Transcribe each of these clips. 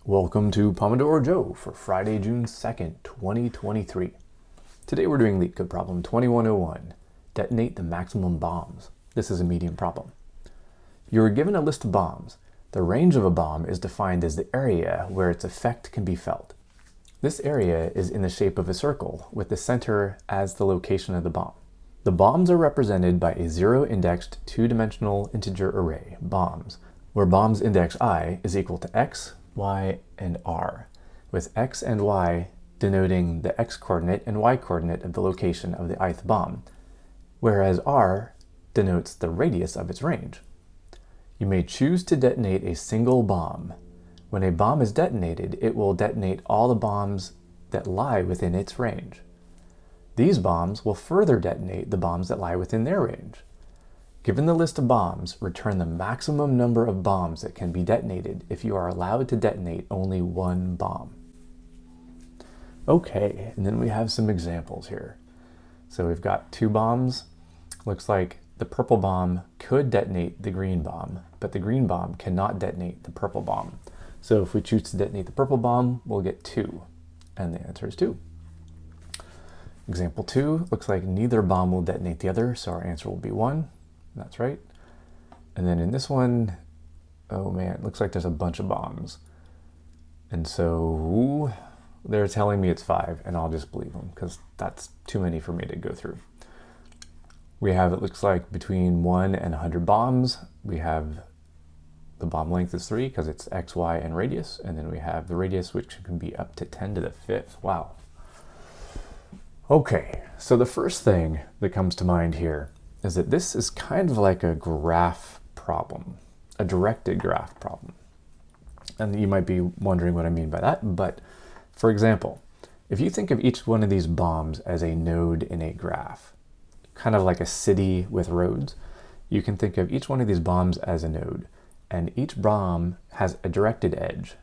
Welcome to Pomodoro Joe for Friday, June 2nd, 2023. Today we're doing LeetCode problem 2101, Detonate the maximum bombs. This is a medium problem. You are given a list of bombs. The range of a bomb is defined as the area where its effect can be felt. This area is in the shape of a circle, with the center as the location of the bomb. The bombs are represented by a zero-indexed two-dimensional integer array, bombs, where bombs index I is equal to x, y, and r, with x and y denoting the x-coordinate and y-coordinate of the location of the ith bomb, whereas r denotes the radius of its range. You may choose to detonate a single bomb. When a bomb is detonated, it will detonate all the bombs that lie within its range. These bombs will further detonate the bombs that lie within their range. Given the list of bombs, return the maximum number of bombs that can be detonated if you are allowed to detonate only one bomb. Okay, and then we have some examples here. So we've got two bombs. Looks like the purple bomb could detonate the green bomb, but the green bomb cannot detonate the purple bomb. So if we choose to detonate the purple bomb, we'll get 2, and the answer is 2. Example 2, looks like neither bomb will detonate the other, so our answer will be 1. That's right. And then in this one, oh man, it looks like there's a bunch of bombs. And so they're telling me it's 5, and I'll just believe them because that's too many for me to go through. We have, it looks like, between 1 and 100 bombs. We have the bomb length is 3 because it's x, y, and radius. And then we have the radius, which can be up to 10 to the 5th. Wow. Okay, so the first thing that comes to mind here is that this is kind of like a graph problem, a directed graph problem. And you might be wondering what I mean by that, but for example, if you think of each one of these bombs as a node in a graph, kind of like a city with roads, you can think of each one of these bombs as a node, and each bomb has a directed edge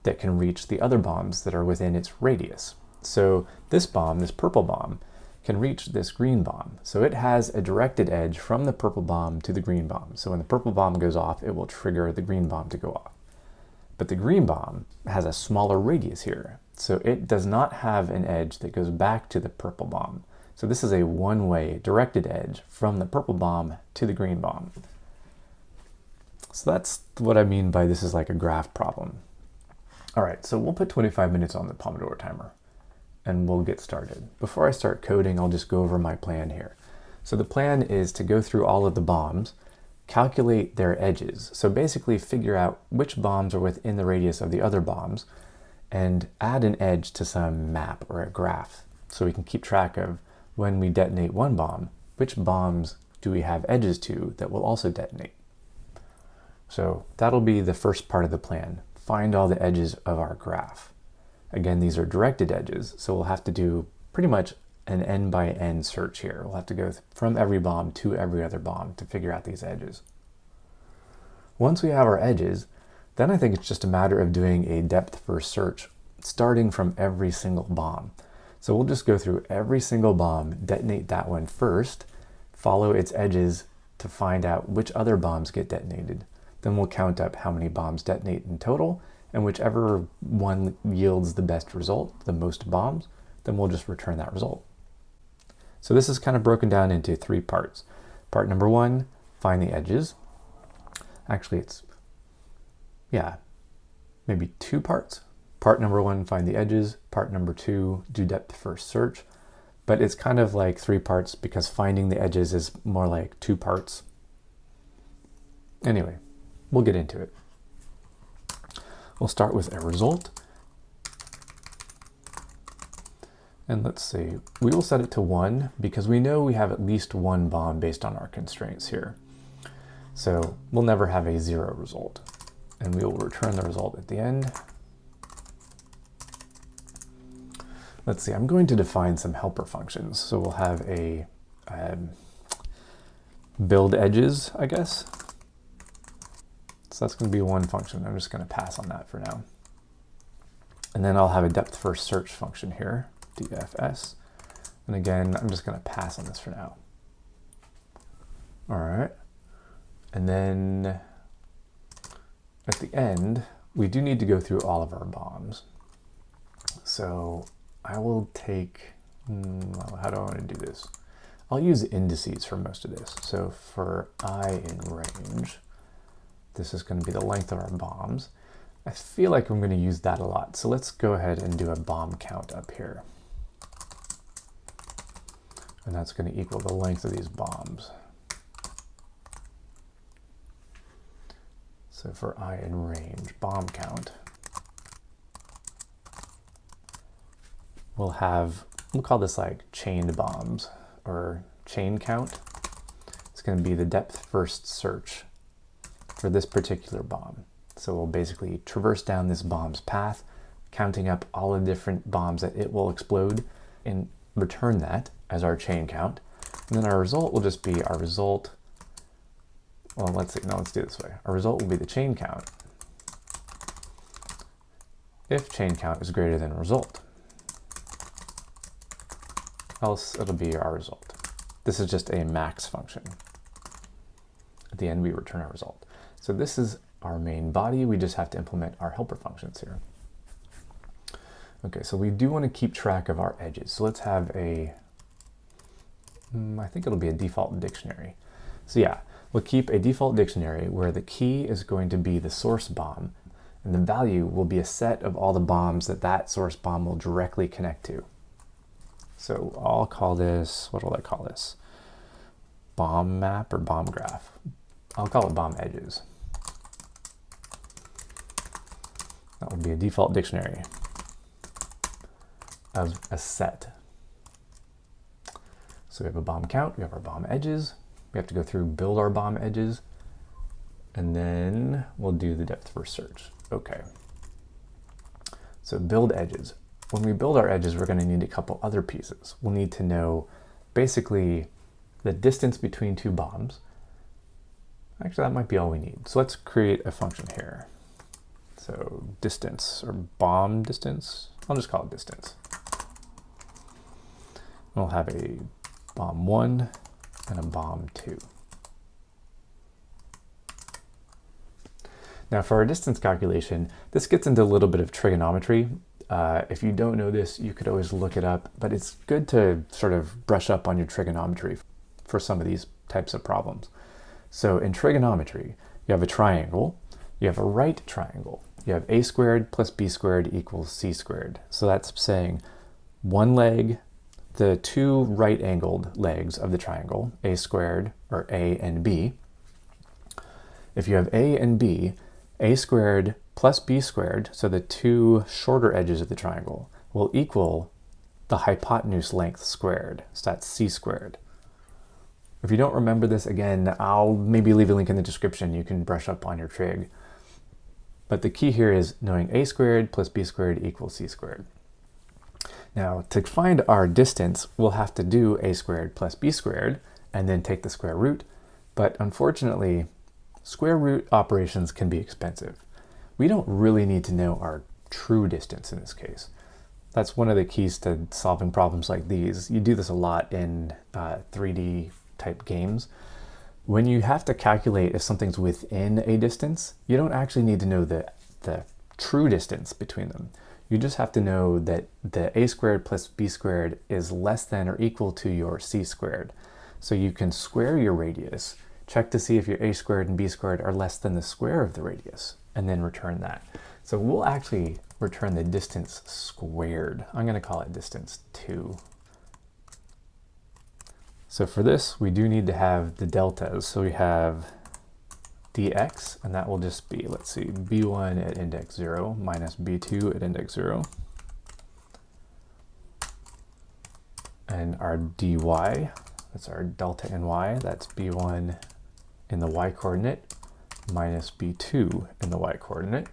that can reach the other bombs that are within its radius. So this bomb, this purple bomb, can reach this green bomb. So it has a directed edge from the purple bomb to the green bomb. So when the purple bomb goes off, it will trigger the green bomb to go off. But the green bomb has a smaller radius here. So it does not have an edge that goes back to the purple bomb. So this is a one-way directed edge from the purple bomb to the green bomb. So that's what I mean by this is like a graph problem. All right, so we'll put 25 minutes on the Pomodoro timer, and we'll get started. Before I start coding, I'll just go over my plan here. So the plan is to go through all of the bombs, calculate their edges. So basically figure out which bombs are within the radius of the other bombs and add an edge to some map or a graph so we can keep track of when we detonate one bomb, which bombs do we have edges to that will also detonate. So that'll be the first part of the plan. Find all the edges of our graph. Again, these are directed edges, so we'll have to do pretty much an n by n search here. We'll have to go from every bomb to every other bomb to figure out these edges. Once we have our edges, then I think it's just a matter of doing a depth first search, starting from every single bomb. So we'll just go through every single bomb, detonate that one first, follow its edges to find out which other bombs get detonated. Then we'll count up how many bombs detonate in total, and whichever one yields the best result, the most bombs, then we'll just return that result. So this is kind of broken down into 3 parts. Part number 1, find the edges. Actually, it's, maybe 2 parts. Part number 1, find the edges. Part number 2, do depth first search. But it's kind of like 3 parts because finding the edges is more like 2 parts. Anyway, we'll get into it. We'll start with a result. And let's see, we will set it to 1 because we know we have at least one bomb based on our constraints here. So we'll never have a 0 result. And we will return the result at the end. Let's see, I'm going to define some helper functions. So we'll have a build edges, I guess. So that's going to be one function. I'm just going to pass on that for now. And then I'll have a depth first search function here, dfs. And again, I'm just going to pass on this for now. All right. And then at the end, we do need to go through all of our bombs. So I will take, how do I want to do this? I'll use indices for most of this. So for I in range, this is going to be the length of our bombs. I feel like I'm going to use that a lot. So let's go ahead and do a bomb count up here. And that's going to equal the length of these bombs. So for I in range, bomb count, we'll call this like chained bombs or chain count. It's going to be the depth first search for this particular bomb. So we'll basically traverse down this bomb's path, counting up all the different bombs that it will explode, and return that as our chain count. And then our result will just be our result. Well, let's do it this way. Our result will be the chain count if chain count is greater than result. Else it'll be our result. This is just a max function. At the end, we return our result. So this is our main body. We just have to implement our helper functions here. Okay, so we do want to keep track of our edges. So let's have I think it'll be a default dictionary. So yeah, we'll keep a default dictionary where the key is going to be the source bomb, and the value will be a set of all the bombs that source bomb will directly connect to. So I'll call this, what will I call this? Bomb map or bomb graph? I'll call it bomb edges. That would be a default dictionary of a set. So we have a bomb count, we have our bomb edges. We have to go through, build our bomb edges, and then we'll do the depth first search. Okay. So build edges. When we build our edges, we're going to need a couple other pieces. We'll need to know basically the distance between two bombs. Actually, that might be all we need. So let's create a function here. So distance or bomb distance. I'll just call it distance. We'll have a bomb 1 and a bomb 2. Now for our distance calculation, this gets into a little bit of trigonometry. If you don't know this, you could always look it up, but it's good to sort of brush up on your trigonometry for some of these types of problems. So in trigonometry, you have a triangle, you have a right triangle, you have a squared plus b squared equals c squared. So that's saying one leg, the two right angled legs of the triangle, a squared or a and b. If you have a and b, a squared plus b squared, so the two shorter edges of the triangle, will equal the hypotenuse length squared. So that's c squared. If you don't remember this, again, I'll maybe leave a link in the description. You can brush up on your trig. But the key here is knowing a squared plus b squared equals c squared. Now, to find our distance, we'll have to do a squared plus b squared and then take the square root. But unfortunately, square root operations can be expensive. We don't really need to know our true distance in this case. That's one of the keys to solving problems like these. You do this a lot in 3D type games. When you have to calculate if something's within a distance, you don't actually need to know the true distance between them. You just have to know that the a squared plus b squared is less than or equal to your c squared. So you can square your radius, check to see if your a squared and b squared are less than the square of the radius, and then return that. So we'll actually return the distance squared. I'm going to call it distance 2. So for this, we do need to have the deltas. So we have dx, and that will just be, let's see, b1 at index 0 minus b2 at index 0. And our dy, that's our delta in y, that's b1 in the y coordinate minus b2 in the y coordinate.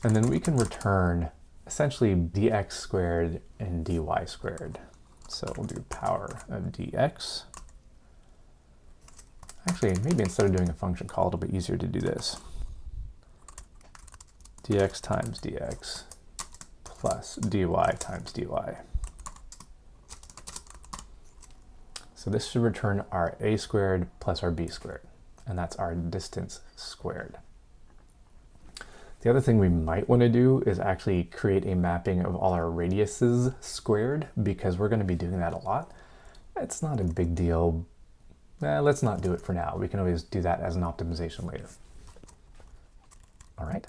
And then we can return essentially dx squared and dy squared. So we'll do power of dx. Actually, maybe instead of doing a function call, it'll be easier to do this. Dx times dx plus dy times dy. So this should return our a squared plus our b squared, and that's our distance squared. The other thing we might want to do is actually create a mapping of all our radiuses squared, because we're going to be doing that a lot. It's not a big deal. Let's not do it for now. We can always do that as an optimization later. All right.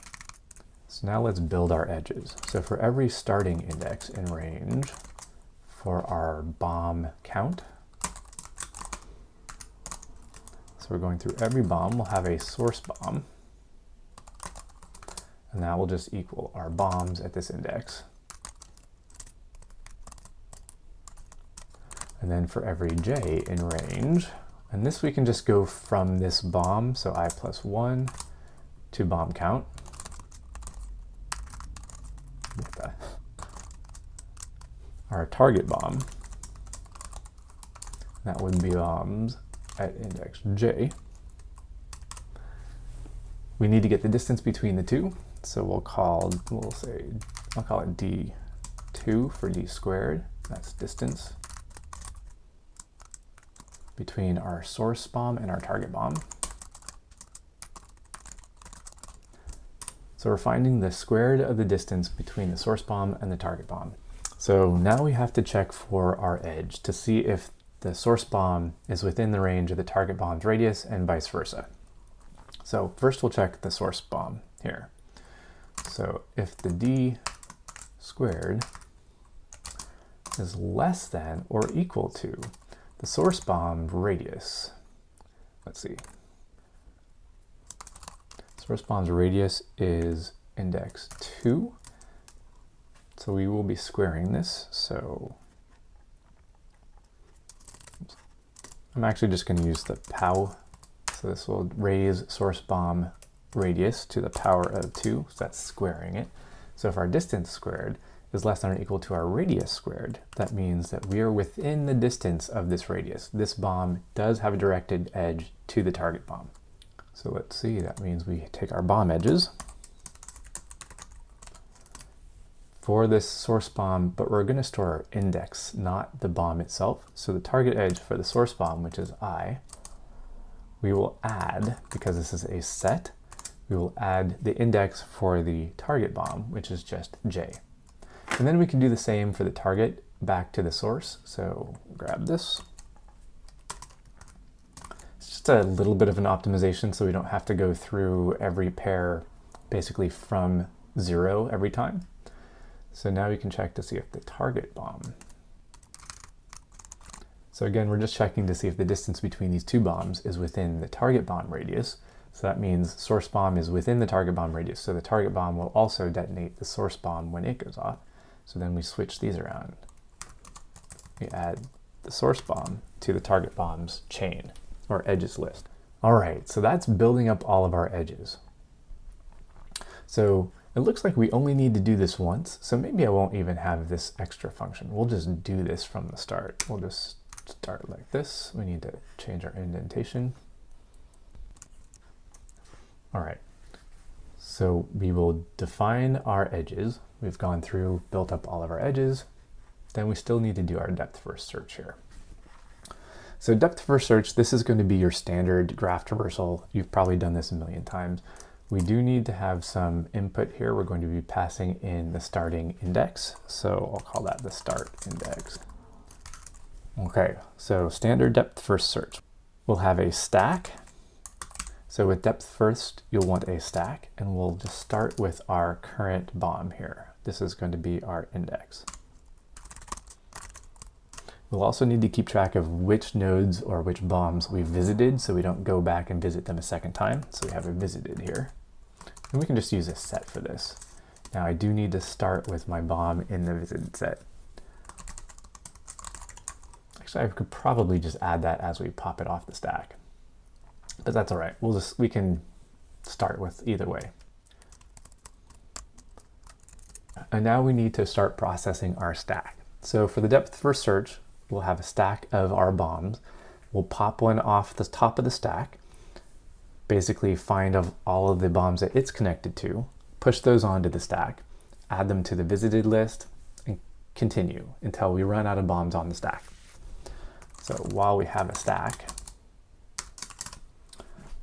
So now let's build our edges. So for every starting index in range, for our bomb count, so we're going through every bomb, we'll have a source bomb. And that will just equal our bombs at this index. And then for every j in range, and this we can just go from this bomb, so I plus 1, to bomb count. Our target bomb, that would be bombs at index j. We need to get the distance between the two. So I'll call it d2 for d squared. That's distance between our source bomb and our target bomb. So we're finding the squared of the distance between the source bomb and the target bomb. So now we have to check for our edge to see if the source bomb is within the range of the target bomb's radius and vice versa. So first we'll check the source bomb here. So if the d squared is less than or equal to the source bomb radius, let's see. Source bomb's radius is index 2. So we will be squaring this. So I'm actually just going to use the pow. So this will raise source bomb radius to the power of 2, so that's squaring it. So if our distance squared is less than or equal to our radius squared, that means that we are within the distance of this radius. This bomb does have a directed edge to the target bomb. So let's see, that means we take our bomb edges for this source bomb, but we're going to store our index, not the bomb itself. So the target edge for the source bomb, which is I, we will add, because this is a set, we will add the index for the target bomb, which is just j. And then we can do the same for the target back to the source. So grab this. It's just a little bit of an optimization so we don't have to go through every pair basically from 0 every time. So now we can check to see if the target bomb. So again, we're just checking to see if the distance between these two bombs is within the target bomb radius. So that means source bomb is within the target bomb radius. So the target bomb will also detonate the source bomb when it goes off. So then we switch these around. We add the source bomb to the target bomb's chain or edges list. All right, so that's building up all of our edges. So it looks like we only need to do this once. So maybe I won't even have this extra function. We'll just do this from the start. We'll just start like this. We need to change our indentation. All right, so we will define our edges. We've gone through, built up all of our edges. Then we still need to do our depth first search here. So depth first search, this is going to be your standard graph traversal. You've probably done this a million times. We do need to have some input here. We're going to be passing in the starting index. So I'll call that the start index. Okay, so standard depth first search. We'll have a stack. So with depth first, you'll want a stack, and we'll just start with our current bomb here. This is going to be our index. We'll also need to keep track of which nodes or which bombs we visited so we don't go back and visit them a second time. So we have a visited here. And we can just use a set for this. Now I do need to start with my bomb in the visited set. Actually, I could probably just add that as we pop it off the stack. But that's all right. We can start with either way. And now we need to start processing our stack. So for the depth first search, we'll have a stack of our bombs. We'll pop one off the top of the stack, basically find of all of the bombs that it's connected to, push those onto the stack, add them to the visited list, and continue until we run out of bombs on the stack. So while we have a stack,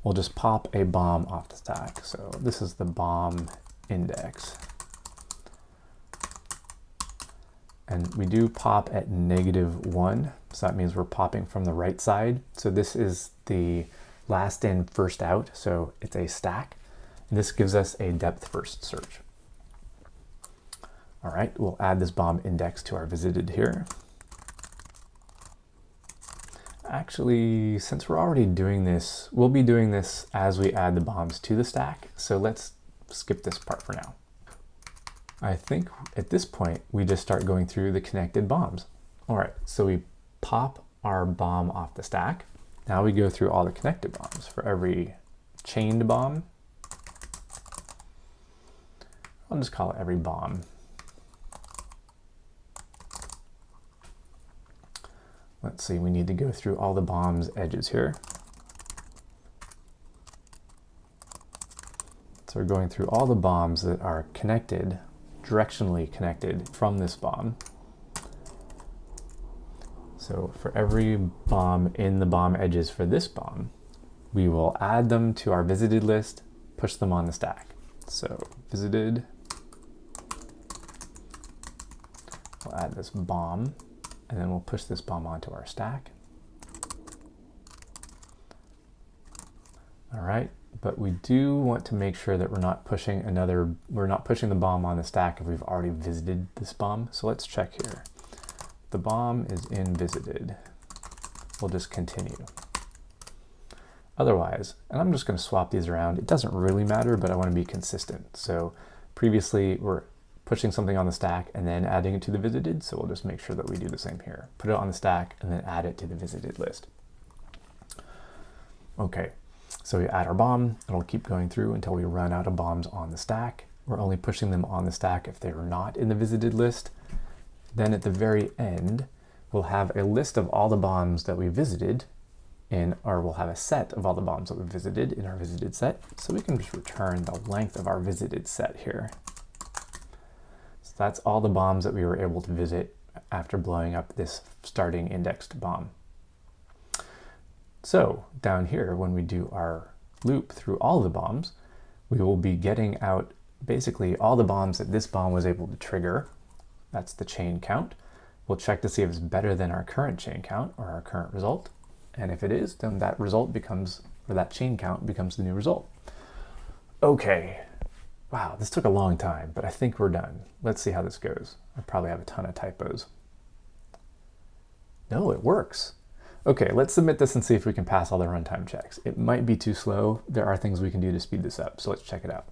we'll just pop a bomb off the stack. So this is the bomb index. And we do pop at -1, so that means we're popping from the right side. So this is the last in, first out, so it's a stack. And this gives us a depth first search. All right, we'll add this bomb index to our visited here. Actually, since we're already doing this, we'll be doing this as we add the bombs to the stack. So let's skip this part for now. I think at this point, we just start going through the connected bombs. All right, so we pop our bomb off the stack. Now we go through all the connected bombs. For every chained bomb, I'll just call it every bomb. Let's see, we need to go through all the bombs edges here. So we're going through all the bombs that are connected, directionally connected from this bomb. So for every bomb in the bomb edges for this bomb, we will add them to our visited list, push them on the stack. So visited, we'll add this bomb, and then we'll push this bomb onto our stack. All right, but we do want to make sure that we're not pushing the bomb on the stack if we've already visited this bomb. So let's check here. The bomb is in visited. We'll just continue. Otherwise, and I'm just going to swap these around. It doesn't really matter, but I want to be consistent. So previously we're pushing something on the stack and then adding it to the visited. So we'll just make sure that we do the same here. Put it on the stack and then add it to the visited list. Okay, so we add our bomb. It'll keep going through until we run out of bombs on the stack. We're only pushing them on the stack if they're not in the visited list. Then at the very end, we'll have a list of all the bombs that we visited or we'll have a set of all the bombs that we visited in our visited set. So we can just return the length of our visited set here. So that's all the bombs that we were able to visit after blowing up this starting indexed bomb. So down here, when we do our loop through all the bombs, we will be getting out basically all the bombs that this bomb was able to trigger. That's the chain count. We'll check to see if it's better than our current chain count or our current result. And if it is, then that result becomes, or that chain count becomes the new result. Okay. Wow, this took a long time, but I think we're done. Let's see how this goes. I probably have a ton of typos. No, it works. Okay, let's submit this and see if we can pass all the runtime checks. It might be too slow. There are things we can do to speed this up, so let's check it out.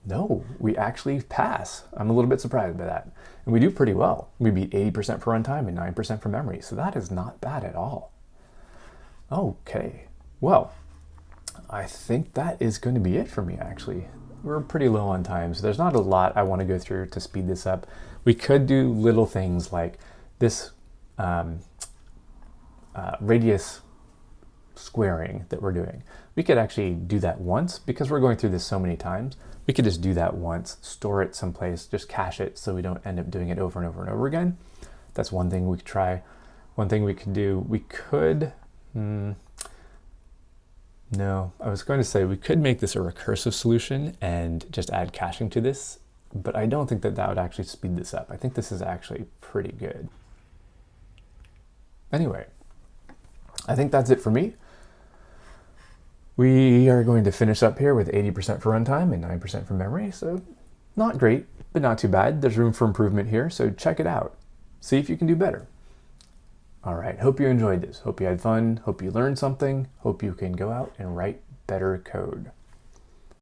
No, we actually pass. I'm a little bit surprised by that. And we do pretty well. We beat 80% for runtime and 9% for memory, so that is not bad at all. Okay, well, I think that is going to be it for me, actually. We're pretty low on time, so there's not a lot I want to go through to speed this up. We could do little things like this radius squaring that we're doing. We could actually do that once because we're going through this so many times. We could just do that once, store it someplace, just cache it so we don't end up doing it over and over and over again. That's one thing we could try. One thing we could do, we could, no, I was going to say we could make this a recursive solution and just add caching to this, but I don't think that that would actually speed this up. I think this is actually pretty good. Anyway, I think that's it for me. We are going to finish up here with 80% for runtime and 9% for memory, so not great, but not too bad. There's room for improvement here, so check it out. See if you can do better. All right, hope you enjoyed this. Hope you had fun. Hope you learned something. Hope you can go out and write better code.